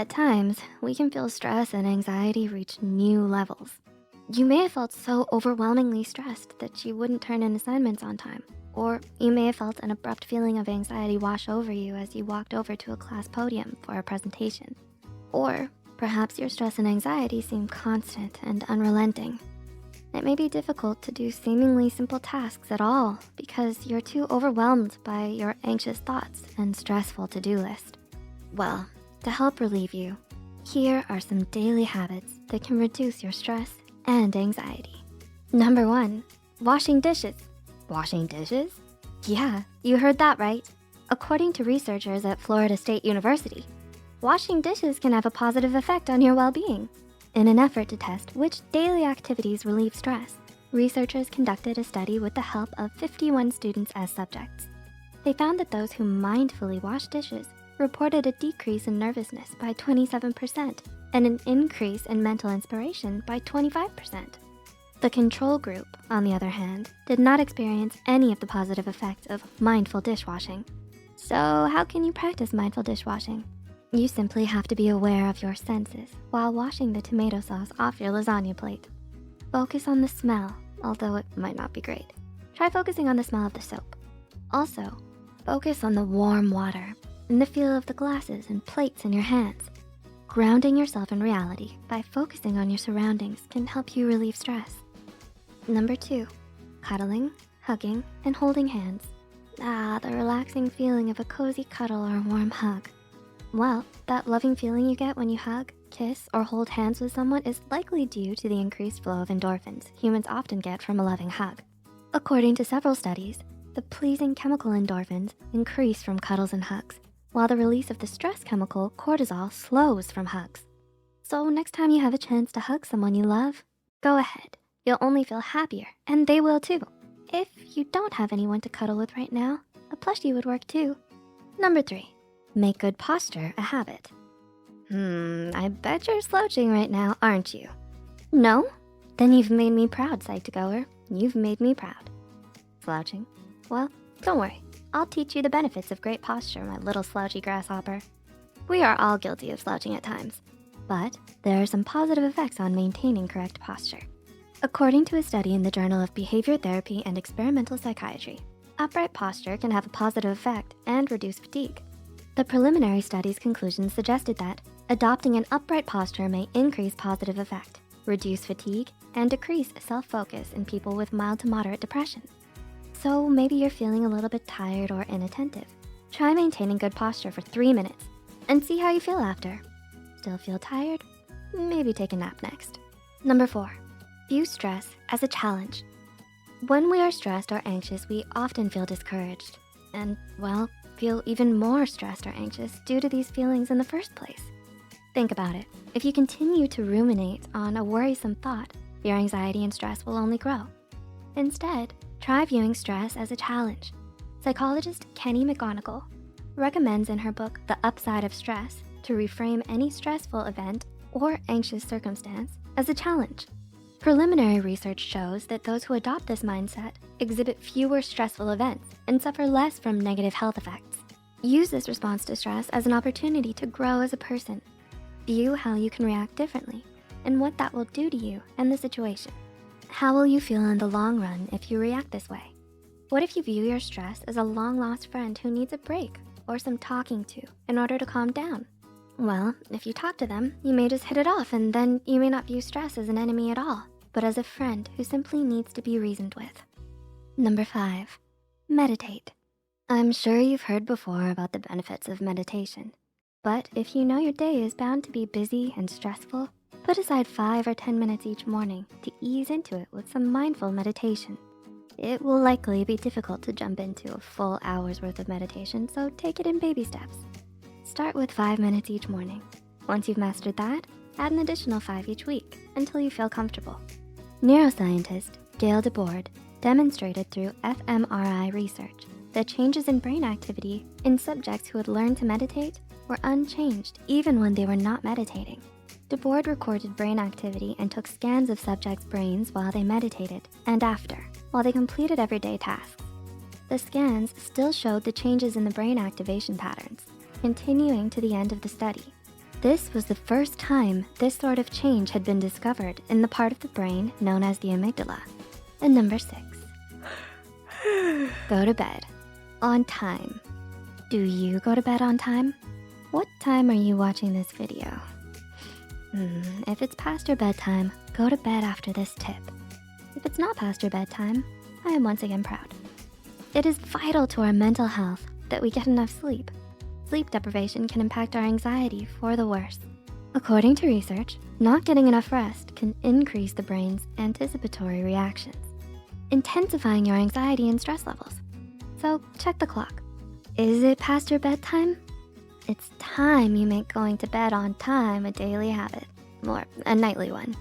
At times, we can feel stress and anxiety reach new levels. You may have felt so overwhelmingly stressed that you wouldn't turn in assignments on time. Or you may have felt an abrupt feeling of anxiety wash over you as you walked over to a class podium for a presentation. Or perhaps your stress and anxiety seem constant and unrelenting. It may be difficult to do seemingly simple tasks at all because you're too overwhelmed by your anxious thoughts and stressful to-do list. Well, to help relieve you, here are some daily habits that can reduce your stress and anxiety. Number 1, washing dishes. Washing dishes? Yeah, you heard that right. According to researchers at Florida State University, washing dishes can have a positive effect on your well-being. In an effort to test which daily activities relieve stress, researchers conducted a study with the help of 51 students as subjects. They found that those who mindfully wash dishes reported a decrease in nervousness by 27% and an increase in mental inspiration by 25%. The control group, on the other hand, did not experience any of the positive effects of mindful dishwashing. So how can you practice mindful dishwashing? You simply have to be aware of your senses while washing the tomato sauce off your lasagna plate. Focus on the smell, although it might not be great. Try focusing on the smell of the soap. Also, focus on the warm water and the feel of the glasses and plates in your hands. Grounding yourself in reality by focusing on your surroundings can help you relieve stress. Number 2, cuddling, hugging, and holding hands. The relaxing feeling of a cozy cuddle or a warm hug. Well, that loving feeling you get when you hug, kiss, or hold hands with someone is likely due to the increased flow of endorphins humans often get from a loving hug. According to several studies, the pleasing chemical endorphins increase from cuddles and hugs, while the release of the stress chemical cortisol slows from hugs. So next time you have a chance to hug someone you love, go ahead. You'll only feel happier, and they will too. If you don't have anyone to cuddle with right now, a plushie would work too. Number 3, make good posture a habit. I bet you're slouching right now, aren't you? No? Then you've made me proud, Psych2Goer. You've made me proud. Slouching? Well, don't worry. I'll teach you the benefits of great posture, my little slouchy grasshopper. We are all guilty of slouching at times, but there are some positive effects on maintaining correct posture. According to a study in the Journal of Behavior Therapy and Experimental Psychiatry, upright posture can have a positive effect and reduce fatigue. The preliminary study's conclusions suggested that adopting an upright posture may increase positive effect, reduce fatigue, and decrease self-focus in people with mild to moderate depression. So maybe you're feeling a little bit tired or inattentive. Try maintaining good posture for 3 minutes and see how you feel after. Still feel tired? Maybe take a nap next. Number 4, view stress as a challenge. When we are stressed or anxious, we often feel discouraged and, well, feel even more stressed or anxious due to these feelings in the first place. Think about it. If you continue to ruminate on a worrisome thought, your anxiety and stress will only grow. Instead, try viewing stress as a challenge. Psychologist Kenny McGonigal recommends in her book, The Upside of Stress, to reframe any stressful event or anxious circumstance as a challenge. Preliminary research shows that those who adopt this mindset exhibit fewer stressful events and suffer less from negative health effects. Use this response to stress as an opportunity to grow as a person. View how you can react differently and what that will do to you and the situation. How will you feel in the long run if you react this way? What if you view your stress as a long-lost friend who needs a break or some talking to in order to calm down? Well, if you talk to them, you may just hit it off, and then you may not view stress as an enemy at all, but as a friend who simply needs to be reasoned with. Number 5, meditate. I'm sure you've heard before about the benefits of meditation, but if you know your day is bound to be busy and stressful, put aside 5 or 10 minutes each morning to ease into it with some mindful meditation. It will likely be difficult to jump into a full hour's worth of meditation, so take it in baby steps. Start with 5 minutes each morning. Once you've mastered that, add an additional 5 each week until you feel comfortable. Neuroscientist Gail DeBoard demonstrated through fMRI research that changes in brain activity in subjects who had learned to meditate were unchanged even when they were not meditating. DeBoard recorded brain activity and took scans of subjects' brains while they meditated and after, while they completed everyday tasks. The scans still showed the changes in the brain activation patterns, continuing to the end of the study. This was the first time this sort of change had been discovered in the part of the brain known as the amygdala. And number 6, go to bed on time. Do you go to bed on time? What time are you watching this video? If it's past your bedtime, go to bed after this tip. If it's not past your bedtime, I am once again proud. It is vital to our mental health that we get enough sleep. Sleep deprivation can impact our anxiety for the worse. According to research, not getting enough rest can increase the brain's anticipatory reactions, intensifying your anxiety and stress levels. So check the clock. Is it past your bedtime? It's time you make going to bed on time a daily habit, or a nightly one.